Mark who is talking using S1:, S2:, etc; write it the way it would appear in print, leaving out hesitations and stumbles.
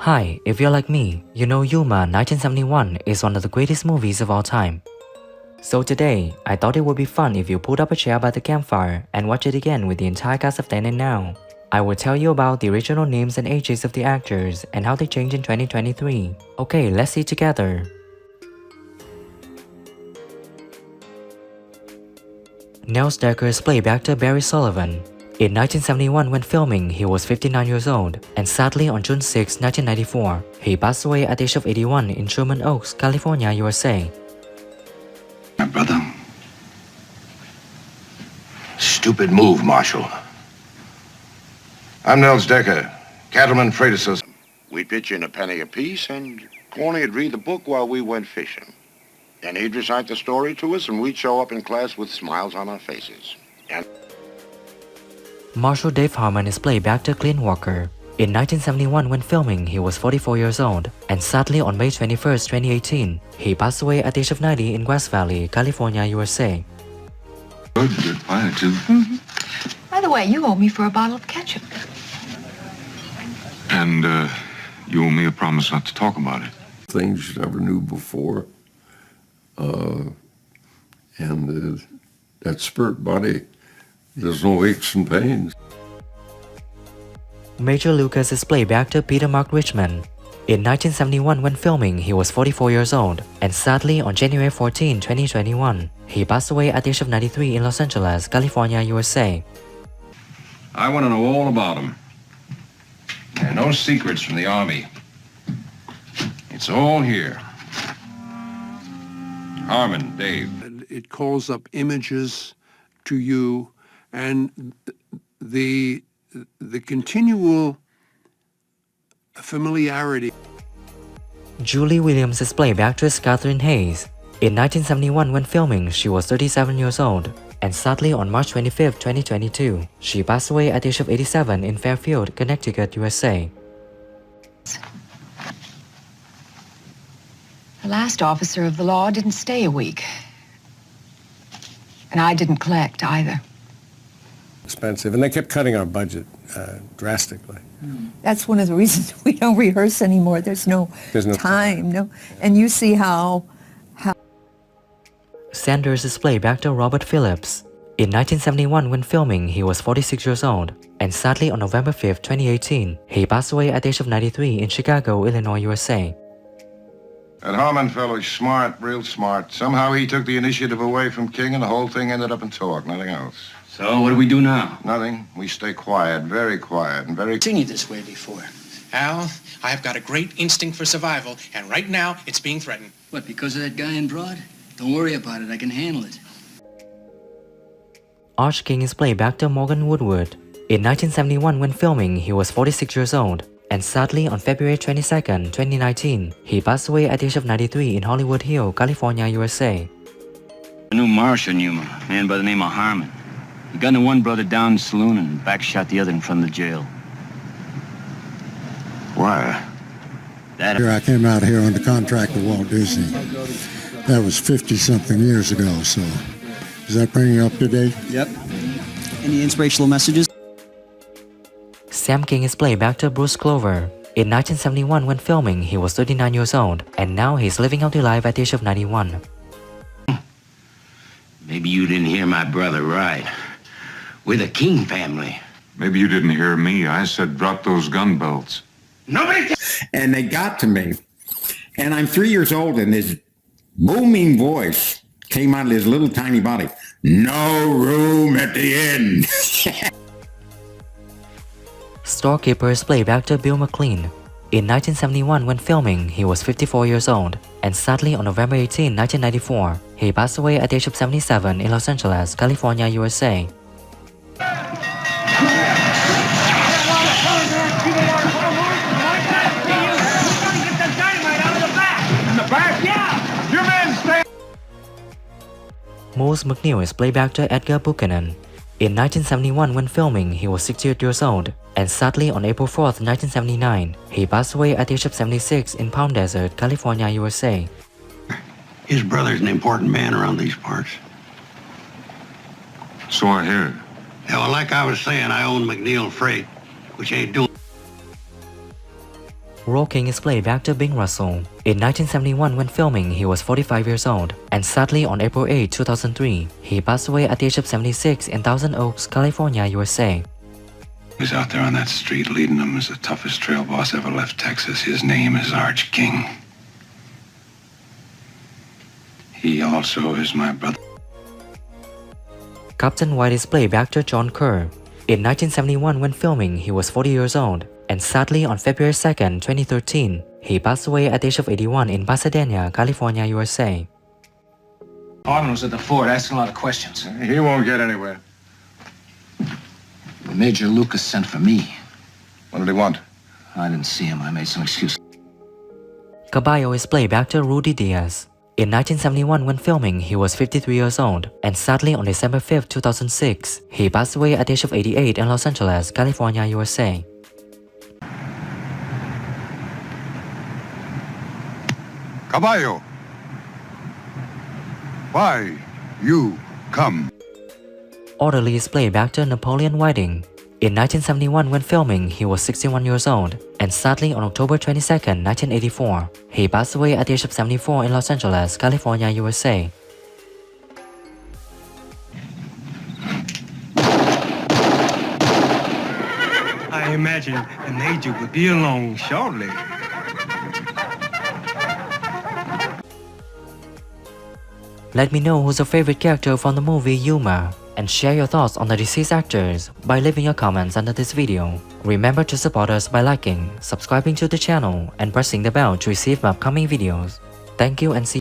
S1: Hi, if you're like me, you know Yuma 1971 is one of the greatest movies of all time. So today, I thought it would be fun if you pulled up a chair by the campfire and watch it again with the entire cast of then and now. I will tell you about the original names and ages of the actors and how they changed in 2023. Okay, let's see together. Nels Decker's played actor Barry Sullivan. In 1971 when filming, he was 59 years old, and sadly on June 6, 1994, he passed away at the age of 81 in Sherman Oaks, California, USA.
S2: My brother. Stupid move, Marshal. I'm Nels Decker, Cattleman Freight Association.
S3: We'd pitch in a penny apiece, and Corny'd read the book while we went fishing. Then he'd recite the story to us, and we'd show up in class with smiles on our faces. And
S1: Marshal Dave Harmon is played by actor Clint Walker. In 1971 when filming, he was 44 years old, and sadly on May 21, 2018, he passed away at the age of 90 in West Valley, California, USA.
S2: Good pie, too.
S4: By the way, you owe me for a bottle of ketchup.
S2: And, you owe me a promise not to talk about it.
S5: Things you never knew before. That spirit body, there's no aches and pains.
S1: Major Lucas is played by actor Peter Mark Richmond. In 1971 when filming, he was 44 years old, and sadly on January 14, 2021, he passed away at the age of 93 in Los Angeles, California, USA.
S6: I want to know all about him. There are no secrets from the Army. It's all here. Harmon, Dave.
S7: It calls up images to you, and the continual familiarity.
S1: Julie Williams is played by actress Catherine Hayes. In 1971 when filming, she was 37 years old, and sadly on March 25, 2022, she passed away at the age of 87 in Fairfield, Connecticut, USA.
S4: The last officer of the law didn't stay a week. And I didn't collect either.
S8: Expensive, and they kept cutting our budget drastically.
S9: That's one of the reasons we don't rehearse anymore. There's no time. No, and you see how
S1: Sanders is played by actor Robert Phillips. In 1971 when filming, he was 46 years old, and sadly on November 5, 2018, he passed away at the age of 93 in Chicago, Illinois, USA.
S3: that Harmon fellow's smart, real smart. Somehow he took the initiative away from King, and the whole thing ended up in talk, nothing else.
S6: So what do we do now?
S3: Nothing. We stay quiet, and very...
S10: Seen you this way before. Al, I've got a great instinct for survival, and right now it's being threatened.
S11: What, because of that guy in Broad? Don't worry about it, I can handle it.
S1: Arch King is played by actor Morgan Woodward. In 1971 when filming, he was 46 years old, and sadly on February 22, 2019, he passed away at the age of 93 in Hollywood Hill, California, USA.
S11: A new marshal in Yuma, a man by the name of Harmon. He gunned one brother down in the saloon and backshot the other in front of the jail.
S3: Why?
S12: Here I came out here under contract with Walt Disney. That was 50-something years ago, so does that bring you up to date?
S13: Yep. Any inspirational messages?
S1: Sam King is played by actor Bruce Clover. In 1971 when filming, he was 39 years old, and now he's living out the life at the age of 91.
S14: Maybe you didn't hear my brother right. We're the King family.
S2: Maybe you didn't hear me. I said drop those gun belts.
S14: Nobody...
S15: And they got to me. And I'm 3 years old, and this booming voice came out of his little tiny body. No room at the inn.
S1: Storekeeper is played by actor Bill McLean. In 1971 when filming, he was 54 years old, and sadly on November 18, 1994, he passed away at the age of 77 in Los Angeles, California, USA. Mose McNeil is played by actor Edgar Buchanan. In 1971 when filming, he was 68 years old, and sadly on April 4, 1979, he passed away at the age of 76 in Palm Desert, California, USA.
S14: His brother's an important man around these parts.
S2: So I hear.
S14: Yeah, well, like I was saying, I own McNeil Freight, which ain't doing...
S1: Role King is played by actor Bing Russell. In 1971 when filming, he was 45 years old, and sadly on April 8, 2003, he passed away at the age of 76 in Thousand Oaks, California, USA.
S6: He was out there on that street leading them as the toughest trail boss ever left Texas. His name is Arch King. He also is my brother.
S1: Captain White is played by actor John Kerr. In 1971 when filming, he was 40 years old, and sadly on February 2, 2013, he passed away at the age of 81 in Pasadena, California, USA.
S10: Harlan was at the fort asking a lot of questions.
S6: He won't get anywhere.
S10: Major Lucas sent for me.
S6: What did he want?
S10: I didn't see him. I made some excuse.
S1: Caballo is played by actor Rudy Diaz. In 1971 when filming, he was 53 years old, and sadly on December 5, 2006, he passed away at the age of 88 in Los Angeles, California, USA.
S2: Caballo. Why you come?
S1: Orderly is played by actor Napoleon Whiting. In 1971 when filming, he was 61 years old, and sadly on October 22, 1984, he passed away at the age of 74 in Los Angeles, California, USA.
S16: I imagine the Major will be along shortly.
S1: Let me know who's your favorite character from the movie Yuma, and share your thoughts on the deceased actors by leaving your comments under this video. Remember to support us by liking, subscribing to the channel, and pressing the bell to receive my upcoming videos. Thank you and see you.